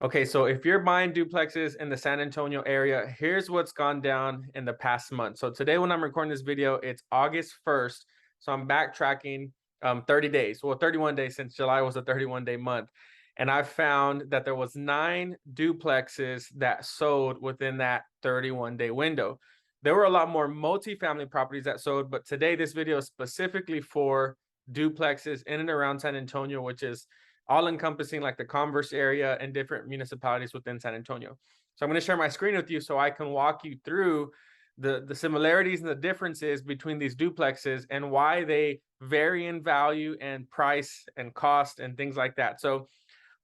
Okay, so if you're buying duplexes in the San Antonio area, here's what's gone down in the past month. So today when I'm recording this video, it's August 1st. So I'm backtracking 30 days. Well, 31 days since July was a 31-day month. And I found that there was 9 duplexes that sold within that 31-day window. There were a lot more multifamily properties that sold, but today this video is specifically for duplexes in and around San Antonio, which is all encompassing like the Converse area and different municipalities within San Antonio. So I'm going to share my screen with you so I can walk you through the similarities and the differences between these duplexes and why they vary in value and price and cost and things like that. So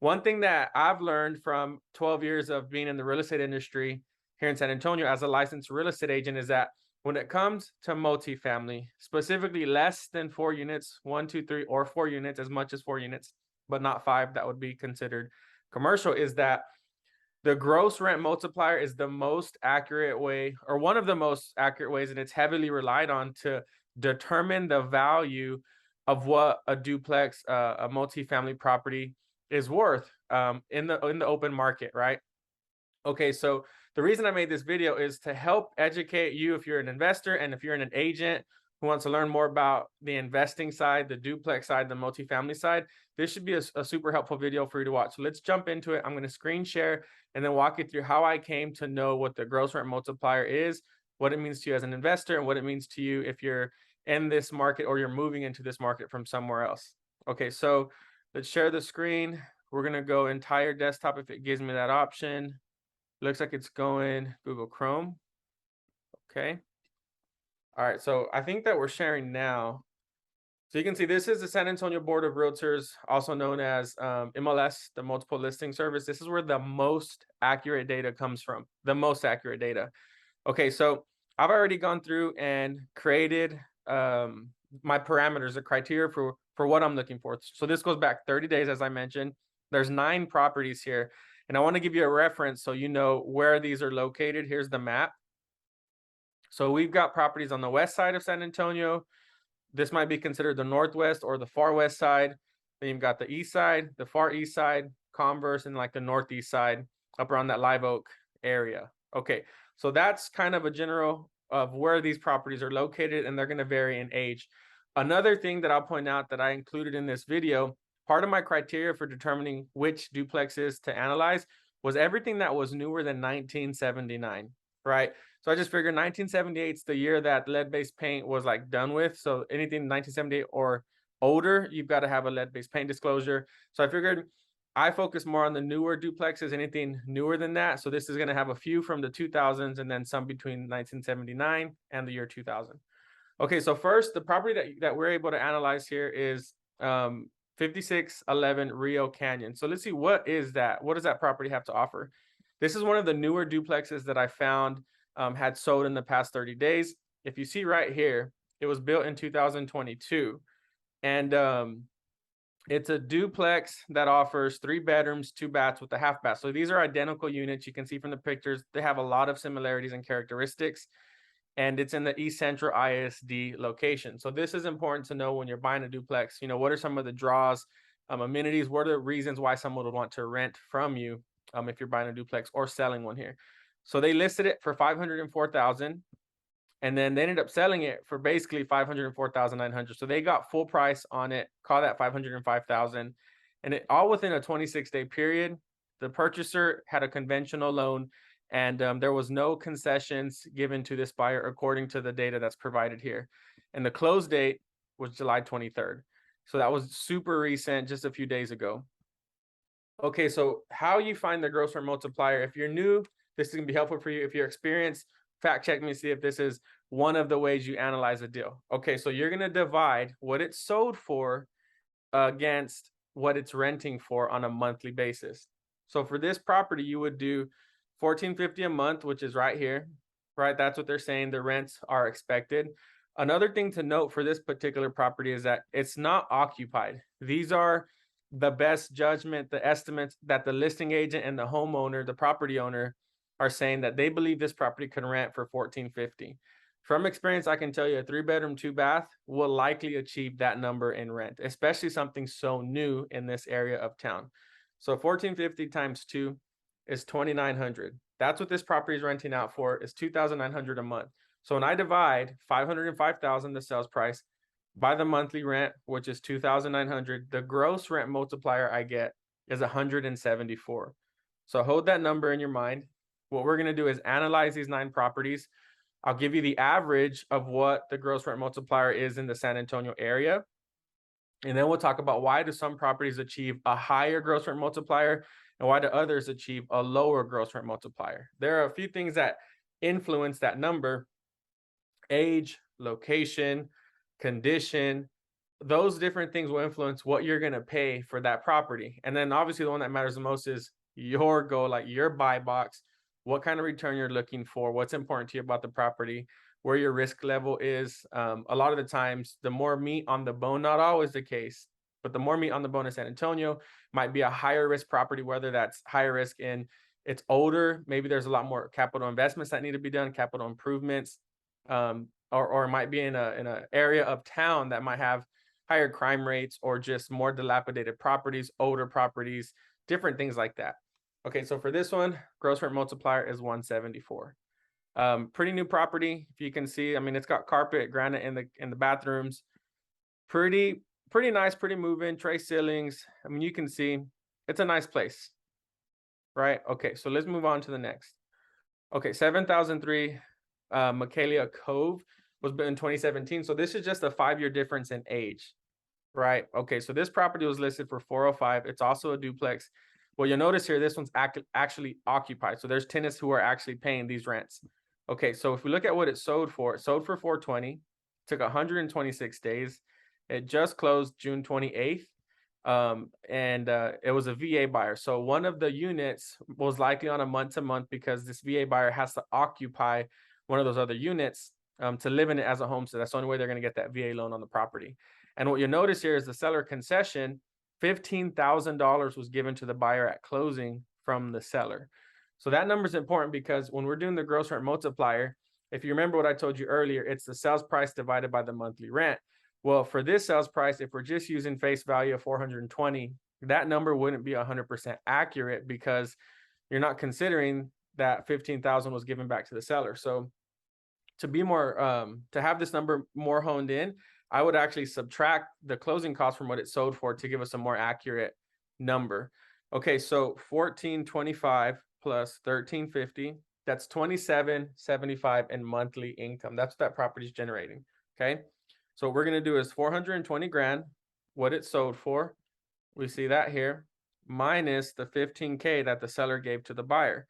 one thing that I've learned from 12 years of being in the real estate industry here in San Antonio as a licensed real estate agent is that when it comes to multifamily, specifically less than 4 units, 1, 2, 3, or 4 units, as much as 4 units, but not 5, that would be considered commercial, is that the gross rent multiplier is the most accurate way, or one of the most accurate ways, and it's heavily relied on to determine the value of what a duplex, a multifamily property is worth in the open market, right? Okay, so the reason I made this video is to help educate you if you're an investor and if you're an agent who wants to learn more about the investing side, the duplex side, the multifamily side. This should be a super helpful video for you to watch. So let's jump into it. I'm going to screen share and then walk you through how I came to know what the gross rent multiplier is, what it means to you as an investor, and what it means to you if you're in this market or you're moving into this market from somewhere else. Okay, so let's share the screen. We're going to go entire desktop if it gives me that option. Looks like it's going Google Chrome. Okay. All right. So I think that we're sharing now. So you can see this is the San Antonio Board of Realtors, also known as MLS, the Multiple Listing Service. This is where the most accurate data comes from, the most accurate data. Okay. So I've already gone through and created my parameters, the criteria for what I'm looking for. So this goes back 30 days, as I mentioned. There's 9 properties here. And I want to give you a reference so you know where these are located. Here's the map. So we've got properties on the west side of San Antonio. This might be considered the northwest or the far west side. Then you've got the east side, the far east side, Converse, and like the northeast side up around that Live Oak area. Okay, so that's kind of a general of where these properties are located, and they're going to vary in age. Another thing that I'll point out that I included in this video, part of my criteria for determining which duplexes to analyze was everything that was newer than 1979, right? So I just figured 1978 is the year that lead-based paint was like done with. So anything 1978 or older, you've got to have a lead-based paint disclosure. So I figured I focus more on the newer duplexes, anything newer than that. So this is going to have a few from the 2000s and then some between 1979 and the year 2000. Okay, so first, the property that we're able to analyze here is 5611 Rio Canyon. So let's see, what is that? What does that property have to offer? This is one of the newer duplexes that I found had sold in the past 30 days. If you see right here, it was built in 2022. And it's a duplex that offers 3 bedrooms, 2 baths with a half bath. So these are identical units. You can see from the pictures, they have a lot of similarities and characteristics. And it's in the East Central ISD location. So this is important to know when you're buying a duplex. You know, what are some of the draws, amenities? What are the reasons why someone would want to rent from you if you're buying a duplex or selling one here? So they listed it for $504,000, and then they ended up selling it for basically $504,900. So they got full price on it. Call that $505,000, and it all within a 26-day period. The purchaser had a conventional loan, and there was no concessions given to this buyer according to the data that's provided here. And the close date was July 23rd. So that was super recent, just a few days ago. Okay, so how you find the gross rent multiplier. If you're new, this is going to be helpful for you. If you're experienced, fact check me, see if this is one of the ways you analyze a deal. Okay, so you're going to divide what it's sold for against what it's renting for on a monthly basis. So for this property, you would do $1,450 a month, which is right here, right? That's what they're saying the rents are expected. Another thing to note for this particular property is that it's not occupied. These are the best judgment, the estimates that the listing agent and the homeowner, the property owner, are saying that they believe this property can rent for $1,450. From experience, I can tell you a 3-bedroom, 2-bath will likely achieve that number in rent, especially something so new in this area of town. So $1,450 times 2, is $2,900. That's what this property is renting out for, is $2,900 a month. So when I divide 505,000, the sales price, by the monthly rent, which is 2,900, the gross rent multiplier I get is 174. So hold that number in your mind. What we're going to do is analyze these 9 properties. I'll give you the average of what the gross rent multiplier is in the San Antonio area. And then we'll talk about why do some properties achieve a higher gross rent multiplier and why do others achieve a lower gross rent multiplier. There are a few things that influence that number: age, location, condition. Those different things will influence what you're going to pay for that property. And then obviously the one that matters the most is your goal, like your buy box, what kind of return you're looking for, what's important to you about the property, where your risk level is. A lot of the times, the more meat on the bone, not always the case, but the more meat on the bone in San Antonio might be a higher risk property, whether that's higher risk in it's older, maybe there's a lot more capital investments that need to be done, capital improvements, or it might be in an area of town that might have higher crime rates or just more dilapidated properties, older properties, different things like that. Okay, so for this one, gross rent multiplier is 174. Pretty new property, if you can see. I mean, it's got carpet, granite in the bathrooms. Pretty nice, pretty move-in, tray ceilings. I mean, you can see it's a nice place, right? Okay, so let's move on to the next. Okay, 7003 Michaelia Cove was built in 2017. So this is just a 5-year difference in age, right? Okay, so this property was listed for 405. It's also a duplex. Well, you'll notice here, this one's actually occupied. So there's tenants who are actually paying these rents. Okay, so if we look at what it sold for 420, took 126 days. It just closed June 28th. It was a VA buyer. So one of the units was likely on a month-to-month because this VA buyer has to occupy one of those other units to live in it as a home. So that's the only way they're going to get that VA loan on the property. And what you'll notice here is the seller concession, $15,000 was given to the buyer at closing from the seller. So that number is important because when we're doing the gross rent multiplier, if you remember what I told you earlier, it's the sales price divided by the monthly rent. Well, for this sales price, if we're just using face value of 420, that number wouldn't be 100% accurate because you're not considering that 15,000 was given back to the seller. So to be more, to have this number more honed in, I would actually subtract the closing cost from what it sold for to give us a more accurate number. Okay, so 1425 plus 1350, that's 2775 in monthly income. That's what that property is generating. Okay, so what we're going to do is 420 grand, what it sold for. We see that here, minus the 15K that the seller gave to the buyer.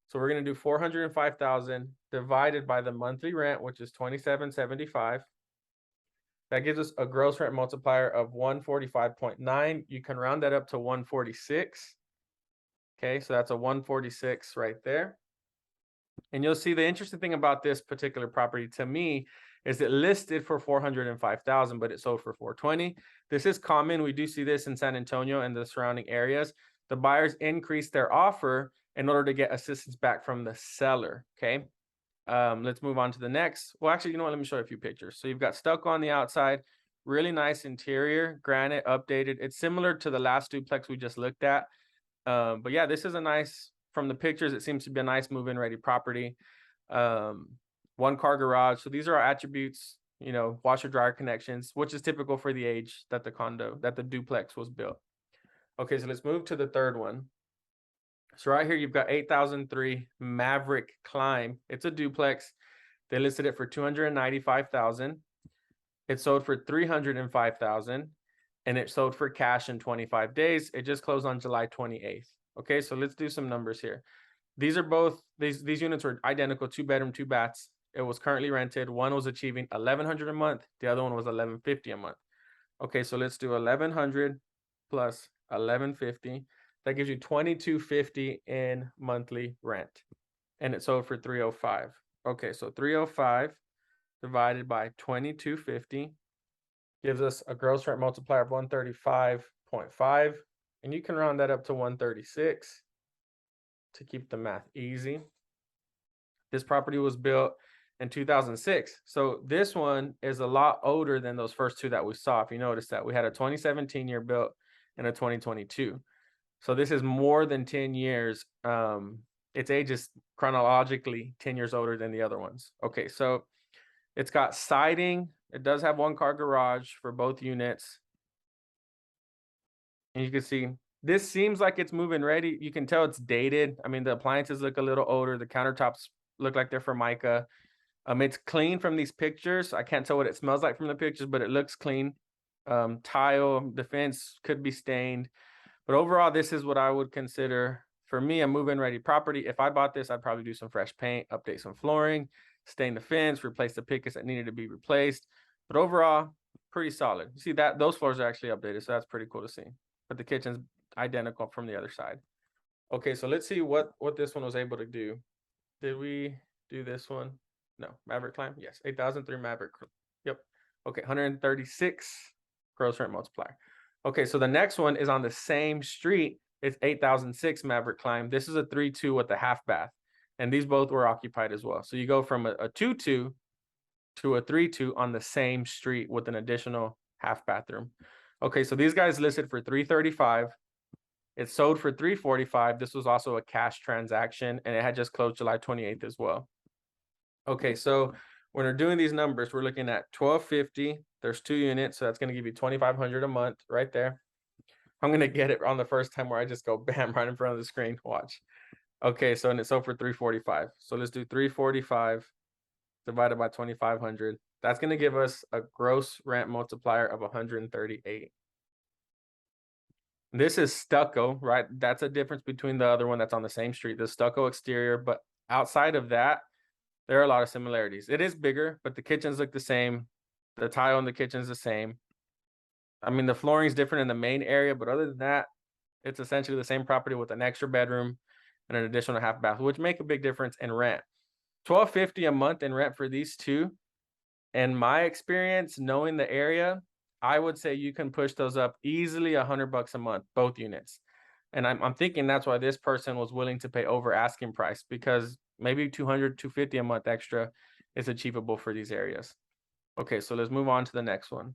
So we're going to do 405,000 divided by the monthly rent, which is 2775. That gives us a gross rent multiplier of 145.9. You can round that up to 146. Okay, so that's a 146 right there. And you'll see the interesting thing about this particular property to me is it listed for 405,000, but it sold for 420. This is common. We do see this in San Antonio and the surrounding areas. The buyers increase their offer in order to get assistance back from the seller. Okay. Let's move on to the next. Well, actually, you know what? Let me show you a few pictures. So you've got stucco on the outside, really nice interior, granite updated. It's similar to the last duplex we just looked at. But yeah, this is a nice, from the pictures, it seems to be a nice move-in ready property. 1-car garage. So these are our attributes, you know, washer dryer connections, which is typical for the age that the duplex was built. Okay, so let's move to the third one. So right here, you've got 8003 Maverick Climb. It's a duplex. They listed it for 295,000. It sold for 305,000, and it sold for cash in 25 days. It just closed on July 28th. Okay, so let's do some numbers here. These are both, these units were identical, 2-bedroom, 2 baths. It was currently rented. One was achieving $1,100 a month. The other one was $1,150 a month. Okay, so let's do 1,100 plus 1,150. That gives you $2,250 in monthly rent. And it sold for 305. Okay, so 305 divided by 2,250 gives us a gross rent multiplier of 135.5. And you can round that up to 136 to keep the math easy. This property was built in 2006. So this one is a lot older than those first two that we saw. If you notice that we had a 2017 year built and a 2022. So this is more than 10 years. Its age is chronologically 10 years older than the other ones. Okay, so it's got siding. It does have 1-car garage for both units. And you can see this seems like it's moving ready. You can tell it's dated. I mean, the appliances look a little older. The countertops look like they're Formica. It's clean from these pictures. I can't tell what it smells like from the pictures, but it looks clean. Tile, the fence could be stained. But overall, this is what I would consider, for me, a move-in ready property. If I bought this, I'd probably do some fresh paint, update some flooring, stain the fence, replace the pickets that needed to be replaced. But overall, pretty solid. You see that those floors are actually updated, so that's pretty cool to see. But the kitchen's identical from the other side. Okay, so let's see what this one was able to do. Did we do this one? No, Maverick climb. Yes, 8,003 Maverick. Yep. Okay, 136 gross rent multiplier. Okay, so the next one is on the same street. It's 8,006 Maverick climb. This is a 3-2 with a half bath, and these both were occupied as well. So you go from a 2-2 to a 3-2 on the same street with an additional half bathroom. Okay, so these guys listed for 335. It sold for 345. This was also a cash transaction, and it had just closed July 28th as well. Okay, so when we're doing these numbers, we're looking at 1,250. There's 2 units, so that's going to give you 2,500 a month right there. I'm going to get it on the first time where I just go bam right in front of the screen. Watch. Okay, so and it sold for 345. So let's do 345 divided by 2,500. That's going to give us a gross rent multiplier of 138. This is stucco, right? That's a difference between the other one that's on the same street, the stucco exterior. But outside of that, there are a lot of similarities. It is bigger, but the kitchens look the same. The tile in the kitchen's the same. I mean, the flooring is different in the main area, but other than that, it's essentially the same property with an extra bedroom and an additional half bath, which make a big difference in rent. $1,250 a month in rent for these two. In my experience, knowing the area, I would say you can push those up easily $100 a month, both units. And I'm thinking that's why this person was willing to pay over asking price, because maybe 200, 250 a month extra is achievable for these areas. Okay, so let's move on to the next one.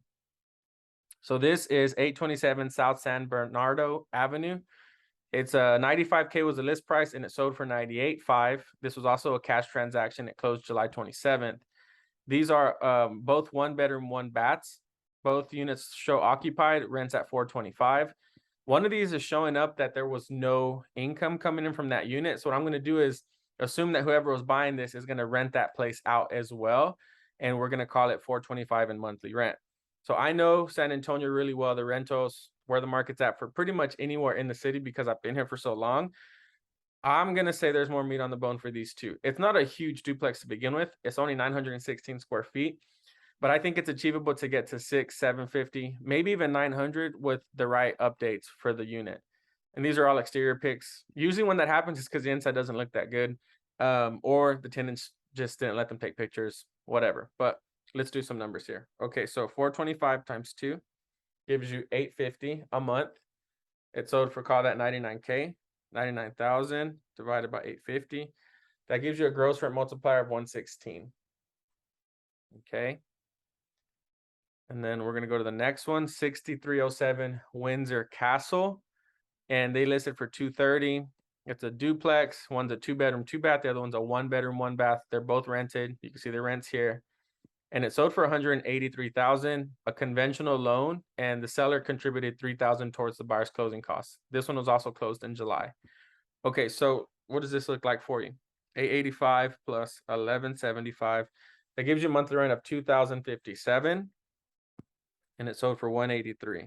So this is 827 South San Bernardo Avenue. It's a 95K was the list price, and it sold for 98.5. This was also a cash transaction. It closed July 27th. These are both 1-bedroom, 1-baths. Both units show occupied, rents at 425. One of these is showing up that there was no income coming in from that unit. So what I'm going to do is assume that whoever was buying this is going to rent that place out as well. And we're going to call it 425 in monthly rent. So I know San Antonio really well, the rentals, where the market's at for pretty much anywhere in the city because I've been here for so long. I'm going to say there's more meat on the bone for these two. It's not a huge duplex to begin with. It's only 916 square feet. But I think it's achievable to get to 600, 750, maybe even 900 with the right updates for the unit. And these are all exterior pics. Usually when that happens, it's because the inside doesn't look that good, or the tenants just didn't let them take pictures, whatever. But let's do some numbers here. Okay, so 425 times 2 gives you 850 a month. It sold for, call that 99K, 99,000 divided by 850. That gives you a gross rent multiplier of 116. Okay. And then we're going to go to the next one, 6307 Windsor Castle. And they listed for 230. It's a duplex. One's a 2-bedroom, 2-bath. The other one's a 1-bedroom, 1-bath. They're both rented. You can see the rents here. And it sold for 183,000, a conventional loan, and the seller contributed 3,000 towards the buyer's closing costs. This one was also closed in July. Okay, so what does this look like for you? 885 plus 1175. That gives you a monthly rent of 2,057. And it sold for 183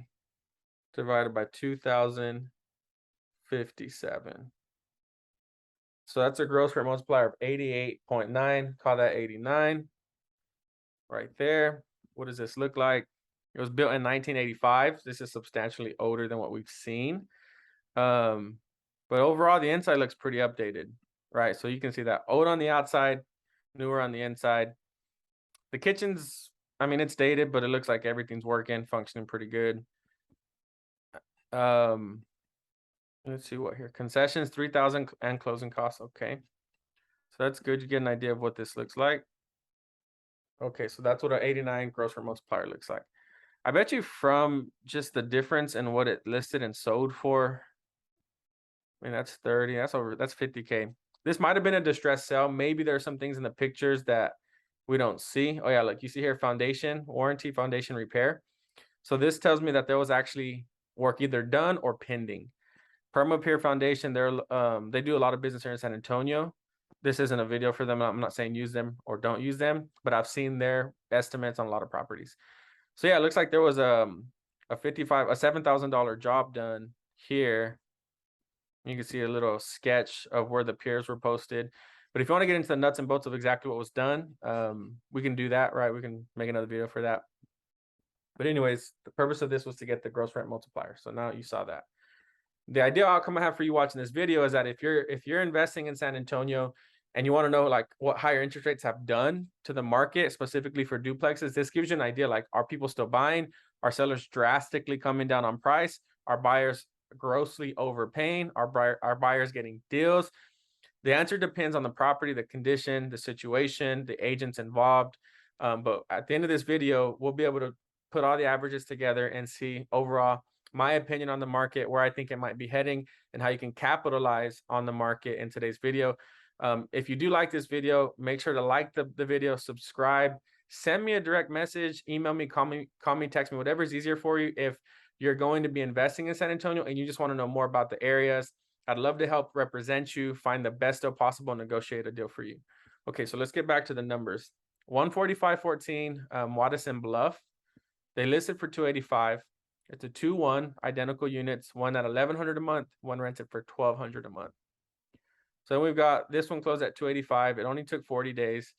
divided by 2,057. So that's a gross rent multiplier of 88.9. Call that 89 right there. What does this look like? It was built in 1985. This is substantially older than what we've seen. But overall, the inside looks pretty updated, right? So you can see that old on the outside, newer on the inside. The kitchen's, I mean, it's dated, but it looks like everything's working, functioning pretty good. Let's see what here. Concessions, 3,000 and closing costs. Okay. So that's good. You get an idea of what this looks like. Okay, so that's what an 89 gross rent multiplier looks like. I bet you from just the difference in what it listed and sold for, I mean, that's 30. That's 50K. This might have been a distressed sale. Maybe there are some things in the pictures that we don't see. Oh yeah, look, you see here, foundation, warranty, foundation repair. So this tells me that there was actually work either done or pending. Perma-Pier Foundation, they do a lot of business here in San Antonio. This isn't a video for them. I'm not saying use them or don't use them, but I've seen their estimates on a lot of properties. So yeah, it looks like there was a $7,000 job done here. You can see a little sketch of where the piers were posted. But if you want to get into the nuts and bolts of exactly what was done, we can do that, right? We can make another video for that. But anyways, the purpose of this was to get the gross rent multiplier. So now you saw that. The ideal outcome I have for you watching this video is that if you're investing in San Antonio and you want to know like what higher interest rates have done to the market, specifically for duplexes, this gives you an idea like, are people still buying? Are sellers drastically coming down on price? Are buyers grossly overpaying? Are buyers getting deals? The answer depends on the property, the condition, the situation, the agents involved. But at the end of this video, we'll be able to put all the averages together and see overall my opinion on the market, where I think it might be heading, and how you can capitalize on the market in today's video. If you do like this video, make sure to like the video, subscribe, send me a direct message, email me, call me, text me, whatever is easier for you. If you're going to be investing in San Antonio and you just want to know more about the areas, I'd love to help represent you, find the best deal possible, and negotiate a deal for you. Okay, so let's get back to the numbers. 145.14, Watson Bluff. They listed for 285. It's a 2-1, identical units, one at $1,100 a month, one rented for $1,200 a month. So we've got this one closed at 285. It only took 40 days.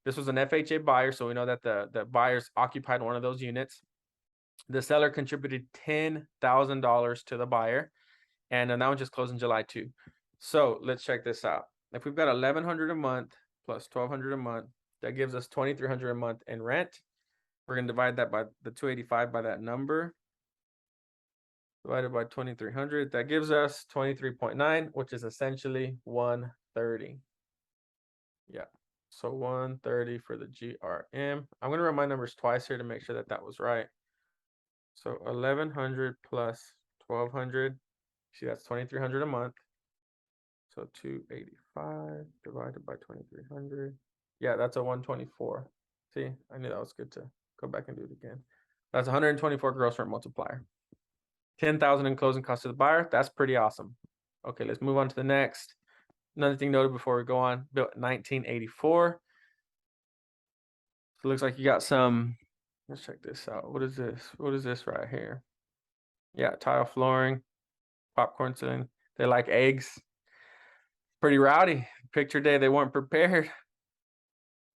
This was an FHA buyer, so we know that the buyers occupied one of those units. The seller contributed $10,000 to the buyer, and that one just closed in July 2. So let's check this out. If we've got $1,100 a month plus $1,200 a month, that gives us $2,300 a month in rent. We're going to divide that by the 285 by that number. Divided by 2,300, that gives us 23.9, which is essentially 130. Yeah, so 130 for the GRM. I'm going to run my numbers twice here to make sure that that was right. So 1,100 plus 1,200, see that's 2,300 a month. So 285 divided by 2,300. Yeah, that's a 124. See, I knew that was good to go back and do it again. That's 124 gross rent multiplier. 10,000 in closing costs to the buyer. That's pretty awesome. Okay, let's move on to the next. Another thing noted before we go on, built 1984. So it looks like you got some, let's check this out. What is this? What is this right here? Yeah, tile flooring, popcorn ceiling. They like eggs. Pretty rowdy. Picture day, they weren't prepared.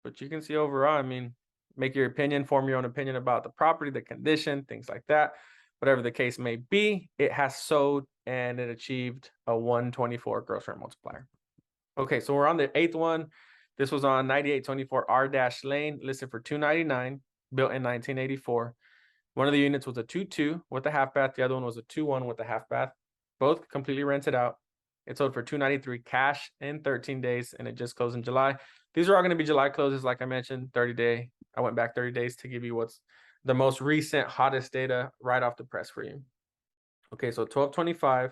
But you can see overall, I mean, make your opinion, form your own opinion about the property, the condition, things like that. Whatever the case may be, it has sold and it achieved a 124 gross rent multiplier. Okay, so we're on the 8th one. This was on 9824 R-Lane, listed for $299, built in 1984. One of the units was a 2-2 with a half bath. The other one was a 2-1 with a half bath. Both completely rented out. It sold for $293 cash in 13 days, and it just closed in July. These are all going to be July closes, like I mentioned, 30-day. I went back 30 days to give you what's the most recent, hottest data right off the press for you. Okay, so 1,225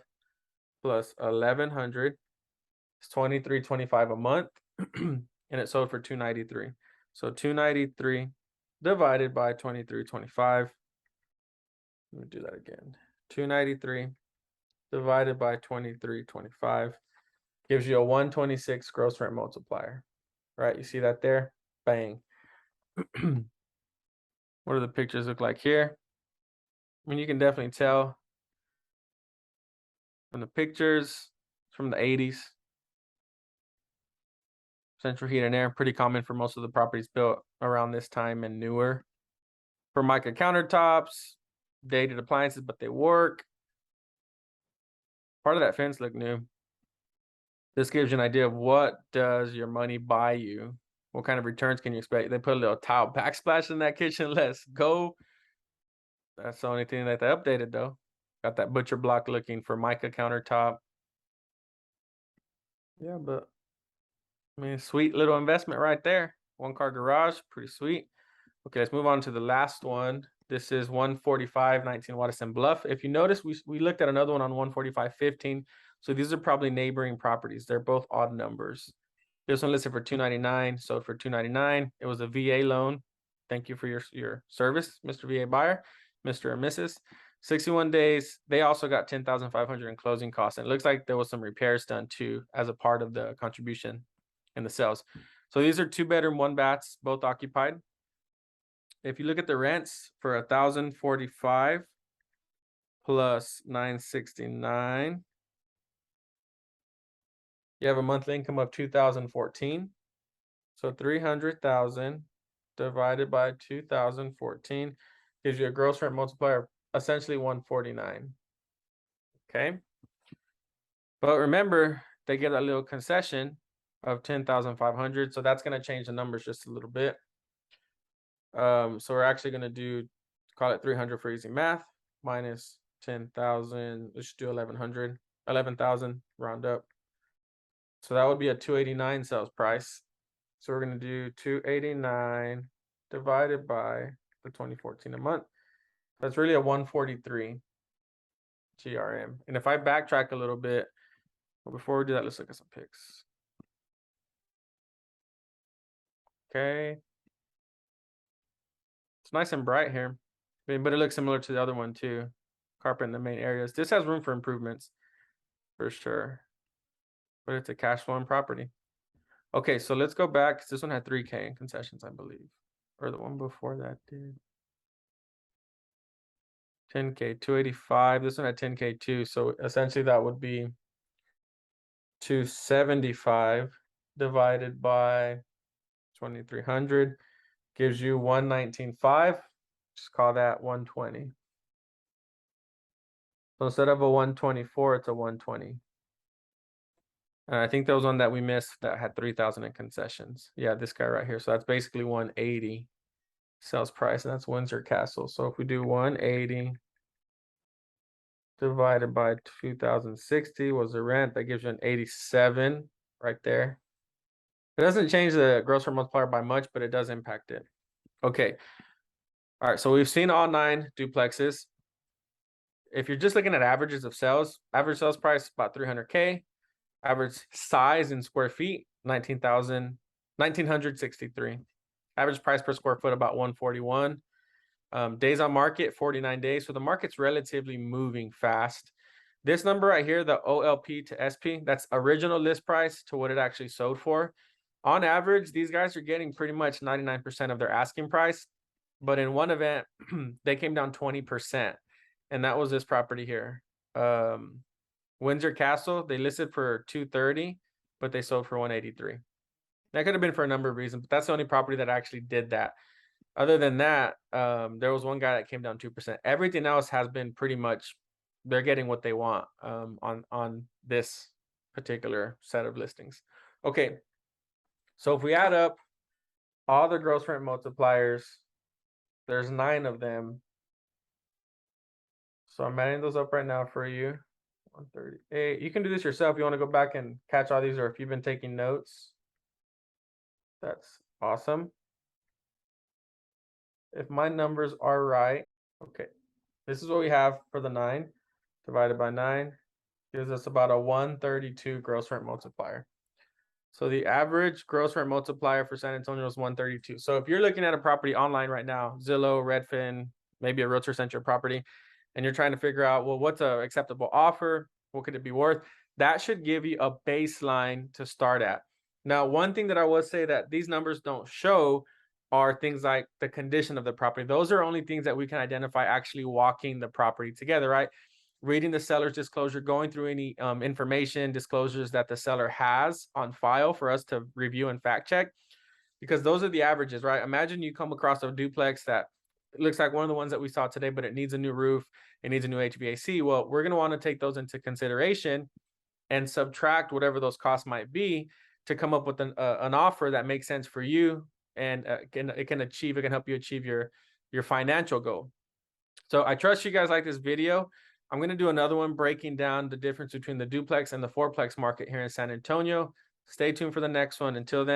plus 1,100 is 2,325 a month, and it sold for 293. So 293 divided by 2,325. Let me do that again. 293 divided by 2,325 gives you a 126 gross rent multiplier. Right? You see that there? Bang. What do the pictures look like here? I mean, you can definitely tell from the pictures from the 80s. Central heat and air, pretty common for most of the properties built around this time and newer. Formica countertops, dated appliances, but they work. Part of that fence looked new. This gives you an idea of what does your money buy you. What kind of returns can you expect? They put a little tile backsplash in that kitchen. Let's go. That's the only thing that they updated, though. Got that butcher block looking Formica countertop. Yeah, but I mean, sweet little investment right there. 1-car garage, pretty sweet. Okay, let's move on to the last one. This is 145 19 Watson Bluff. If you notice, we looked at another one on 145 15. So these are probably neighboring properties. They're both odd numbers. This one listed for $299, sold for $299. It was a VA loan. Thank you for your service, Mr. VA buyer, Mr. or Mrs. 61 days. They also got $10,500 in closing costs. And it looks like there was some repairs done too as a part of the contribution in the sales. So these are 2-bedroom, 1-baths, both occupied. If you look at the rents for $1,045 plus $969, you have a monthly income of $2,014. So 300,000 divided by 2014 gives you a gross rent multiplier, essentially 149. Okay. But remember, they get a little concession of 10,500. So that's going to change the numbers just a little bit. So we're actually going to do, call it 300 for easy math, minus 10,000. Let's do 1,100, 11,000, round up. So that would be a 289 sales price. So we're going to do 289 divided by the 2014 a month. That's really a 143 GRM. And if I backtrack a little bit, well, before we do that, let's look at some pics. Okay. It's nice and bright here, but it looks similar to the other one too. Carpet in the main areas. This has room for improvements for sure, but it's a cash flowing property. Okay, so let's go back because this one had 3K in concessions, I believe. Or the one before that did. 10K, 285. This one had 10K too. So essentially that would be 275 divided by 2,300 gives you 119.5. Just call that 120. So instead of a 124, it's a 120. And I think there was one that we missed that had 3,000 in concessions. Yeah, this guy right here. So that's basically 180 sales price, and that's Windsor Castle. So if we do 180 divided by 2,060 was the rent, that gives you an 87 right there. It doesn't change the gross rent multiplier by much, but it does impact it. Okay. All right, so we've seen all 9 duplexes. If you're just looking at averages of sales, average sales price about 300K. Average size in square feet, 1,963. Average price per square foot, about 141. Days on market, 49 days. So the market's relatively moving fast. This number right here, the OLP to SP, that's original list price to what it actually sold for. On average, these guys are getting pretty much 99% of their asking price. But in one event, they came down 20%. And that was this property here. Windsor Castle, they listed for 230, but they sold for 183. That could have been for a number of reasons, but that's the only property that actually did that. Other than that, there was one guy that came down 2%. Everything else has been pretty much, they're getting what they want on this particular set of listings. Okay, so if we add up all the gross rent multipliers, there's 9 of them. So I'm adding those up right now for you. 138. You can do this yourself. You want to go back and catch all these, or if you've been taking notes, that's awesome. If my numbers are right, okay, this is what we have for the 9 divided by 9 gives us about a 132 gross rent multiplier. So the average gross rent multiplier for San Antonio is 132. So if you're looking at a property online right now, Zillow, Redfin, maybe a realtor sent your property, and you're trying to figure out, well, what's an acceptable offer? What could it be worth? That should give you a baseline to start at. Now, one thing that I would say that these numbers don't show are things like the condition of the property. Those are only things that we can identify actually walking the property together, right? Reading the seller's disclosure, going through any information, disclosures that the seller has on file for us to review and fact check, because those are the averages, right? Imagine you come across a duplex that it looks like one of the ones that we saw today, but it needs a new roof, it needs a new HVAC. Well, we're going to want to take those into consideration and subtract whatever those costs might be to come up with an offer that makes sense for you, and it can help you achieve your financial goal. So I trust you guys like this video. I'm going to do another one breaking down the difference between the duplex and the fourplex market here in San Antonio. Stay tuned for the next one. Until then.